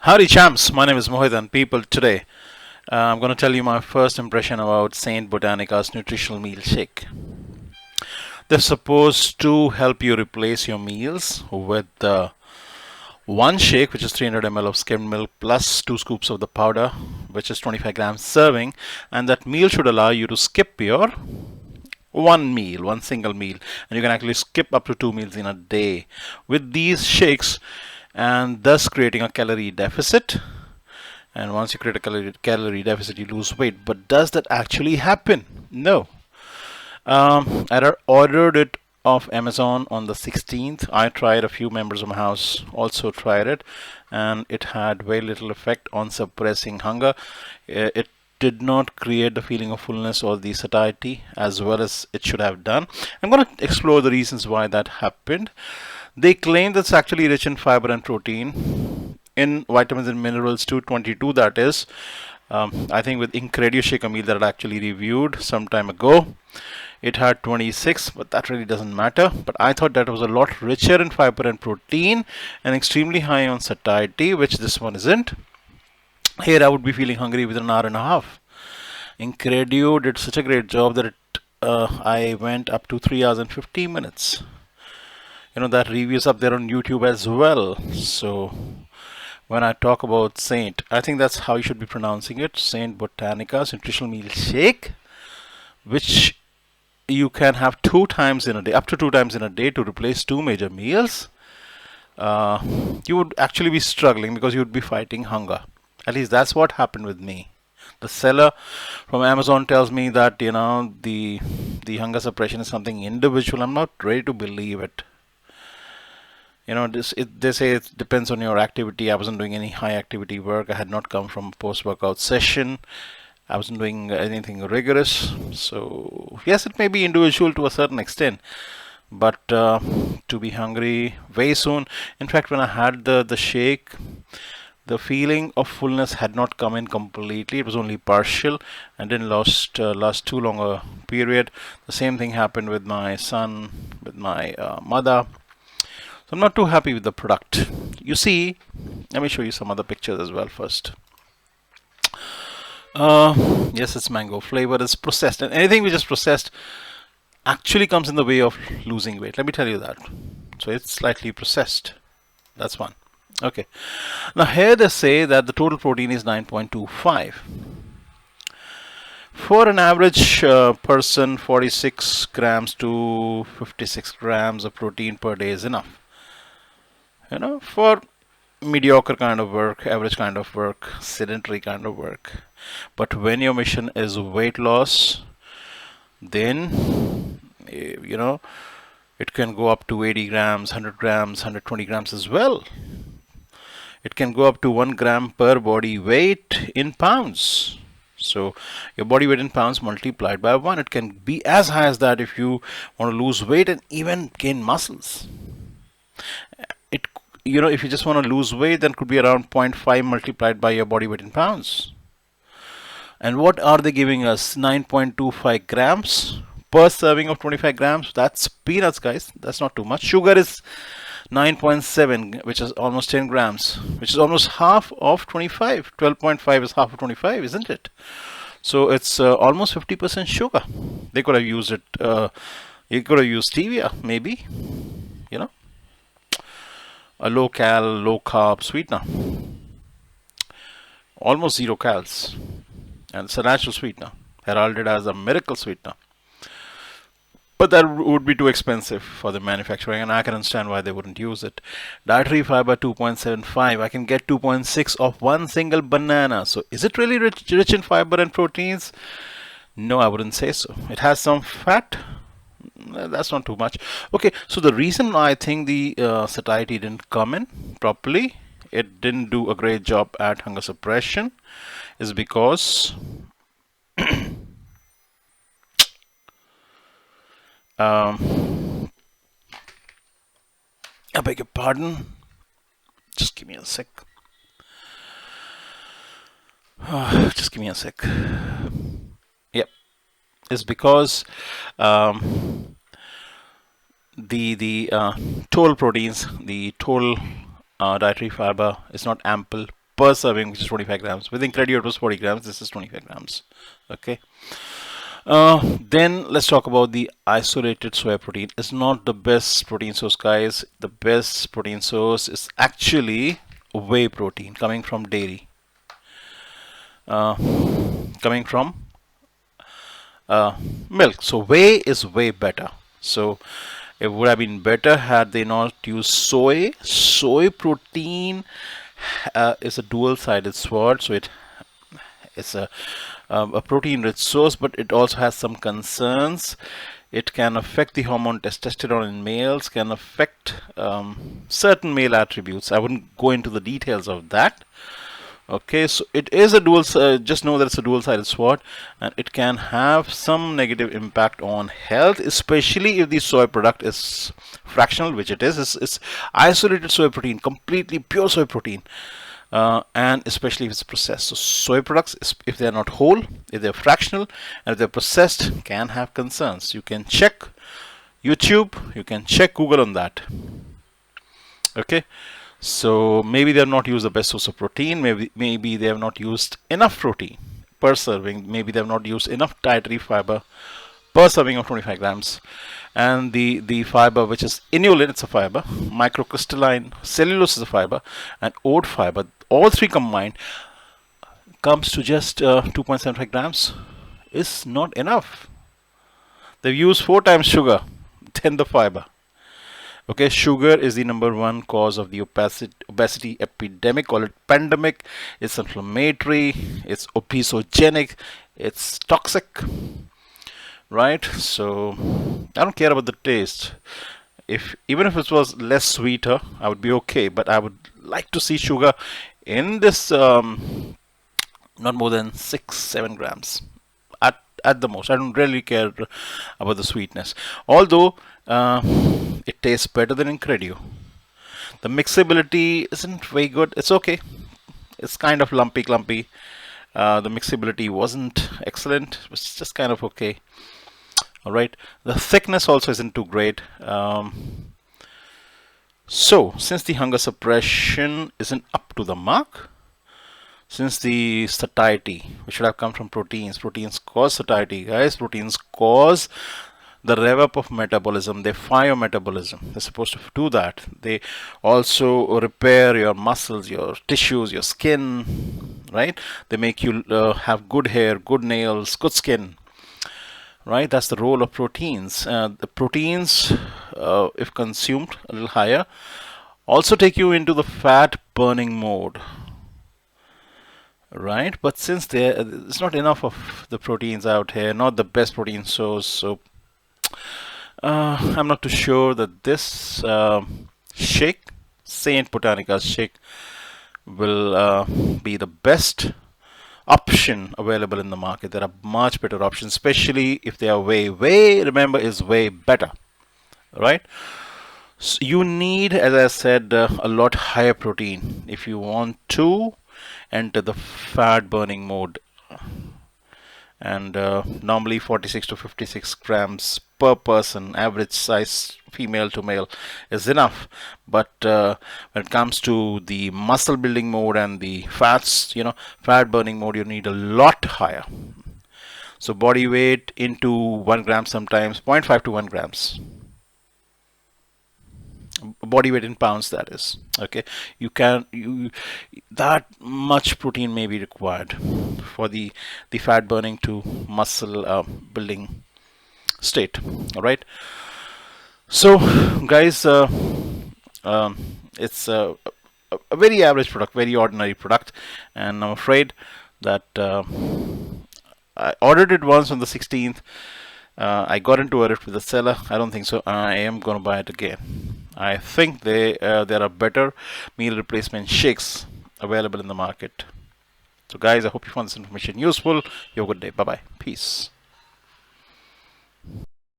Howdy champs, my name is Mohit and people today I'm going to tell you my first impression about St. Botanica's nutritional meal shake. They're supposed to help you replace your meals with one shake, which is 300 ml of skimmed milk plus 2 scoops of the powder, which is 25 grams serving, and that meal should allow you to skip your one single meal, and you can actually skip up to 2 meals in a day with these shakes, and thus creating a calorie deficit. And once you create a calorie deficit, you lose weight. But does that actually happen? No. I ordered it off Amazon on the 16th. I tried, a few members of my house also tried it, and it had very little effect on suppressing hunger. It did not create the feeling of fullness or the satiety as well as it should have done. I'm going to explore the reasons why that happened. They claim that's actually rich in fiber and protein, in vitamins and minerals 222, that is. I think with Incredio Shaker meal that I actually reviewed some time ago, it had 26, but that really doesn't matter. But I thought that was a lot richer in fiber and protein and extremely high on satiety, which this one isn't. Here I would be feeling hungry within an hour and a half. Incredio did such a great job that I went up to 3 hours and 50 minutes. That review is up there on YouTube as well. So when I talk about Saint, I think that's how you should be pronouncing it, St.Botanica's nutritional meal shake, which you can have 2 times in a day, up to 2 times in a day, to replace 2 major meals. You would actually be struggling because you would be fighting hunger. At least that's what happened with me. The seller from Amazon tells me that the hunger suppression is something individual. I'm not ready to believe it. They say it depends on your activity. I wasn't doing any high activity work. I had not come from a post-workout session. I wasn't doing anything rigorous. So yes, it may be individual to a certain extent, but to be hungry very soon. In fact, when I had the shake, the feeling of fullness had not come in completely. It was only partial and didn't last too long a period. The same thing happened with my son, with my mother. So I'm not too happy with the product. You see, let me show you some other pictures as well first. Yes, it's mango flavor. It's processed, and anything which is processed actually comes in the way of losing weight. Let me tell you that. So it's slightly processed. That's one. Okay. Now here they say that the total protein is 9.25. For an average person, 46 grams to 56 grams of protein per day is enough. For mediocre kind of work, average kind of work, sedentary kind of work. But when your mission is weight loss, then it can go up to 80 grams, 100 grams, 120 grams as well. It can go up to 1 gram per body weight in pounds. So your body weight in pounds multiplied by 1. It can be as high as that if you want to lose weight and even gain muscles. If you just want to lose weight, then it could be around 0.5 multiplied by your body weight in pounds. And what are they giving us? 9.25 grams per serving of 25 grams. That's peanuts, guys. That's not too much. Sugar is 9.7, which is almost 10 grams, which is almost half of 25. 12.5 is half of 25, isn't it? So it's almost 50% sugar. They could have used it. You could have used stevia, maybe. A low cal, low carb sweetener. Almost 0 cals. And it's a natural sweetener, heralded as a miracle sweetener. But that would be too expensive for the manufacturing, and I can understand why they wouldn't use it. Dietary fiber 2.75. I can get 2.6 of one single banana. So is it really rich in fiber and proteins? No, I wouldn't say so. It has some fat. That's not too much. Okay, so the reason I think the satiety didn't come in properly, it didn't do a great job at hunger suppression, is because I beg your pardon. Just give me a sec. Just give me a sec. Yep, it's because the total proteins, the total dietary fiber is not ample per serving, which is 25 grams. With Incredio, it was 40 grams. This is 25 grams. Okay. Then let's talk about the isolated soy protein. It's not the best protein source, guys. The best protein source is actually whey protein coming from dairy, uh, coming from milk. So whey is way better. So it would have been better had they not used soy. Soy protein is a dual-sided sword, so it's a protein-rich source, but it also has some concerns. It can affect the hormone testosterone in males, can affect certain male attributes. I wouldn't go into the details of that. Okay, so it is a dual, just know that it's a dual-sided sword, and it can have some negative impact on health, especially if the soy product is fractional, which it is. It's isolated soy protein, completely pure soy protein, and especially if it's processed. So soy products, if they're not whole, if they're fractional, and if they're processed, can have concerns. You can check YouTube, you can check Google on that. Okay. So maybe they have not used the best source of protein. Maybe they have not used enough protein per serving. Maybe they have not used enough dietary fiber per serving of 25 grams. And the fiber, which is inulin, it's a fiber. Microcrystalline cellulose is a fiber, and oat fiber. All three combined comes to just 2.75 grams. Is not enough. They've used 4 times sugar than the fiber. Okay, sugar is the #1 cause of the obesity epidemic. Call it pandemic. It's inflammatory. It's obesogenic. It's toxic. Right? So I don't care about the taste. Even if it was less sweeter, I would be okay. But I would like to see sugar in this not more than 6-7 grams at the most. I don't really care about the sweetness. Although it tastes better than Incredio. The mixability isn't very good. It's okay. It's kind of lumpy, clumpy. The mixability wasn't excellent. It was just kind of okay. All right. The thickness also isn't too great. So, since the hunger suppression isn't up to the mark, since the satiety, which should have come from proteins cause satiety, guys. Proteins cause the rev up of metabolism. They fire metabolism. They're supposed to do that. They also repair your muscles, your tissues, your skin, right? They make you have good hair, good nails, good skin, right? That's the role of proteins. The proteins, if consumed a little higher, also take you into the fat burning mode, right? But since there's not enough of the proteins out here, not the best protein source, so I'm not too sure that this shake, St.Botanica's shake, will be the best option available in the market. There are much better options, especially if they are whey. Remember, is way better, right? So you need, as I said, a lot higher protein if you want to enter the fat burning mode. And normally 46 to 56 grams per person, average size female to male, is enough. But when it comes to the muscle building mode and the fats, fat burning mode, you need a lot higher. So body weight into 1 gram, sometimes 0.5 to 1 grams. Body weight in pounds, that is. Okay, that much protein may be required for the fat burning to muscle building state. All right, so guys, it's a very average product, very ordinary product, and I'm afraid that I ordered it once on the 16th. I got into a rift with the seller. I don't think so. I am going to buy it again. I think there are better meal replacement shakes available in the market. So guys, I hope you found this information useful. You have a good day. Bye-bye. Peace.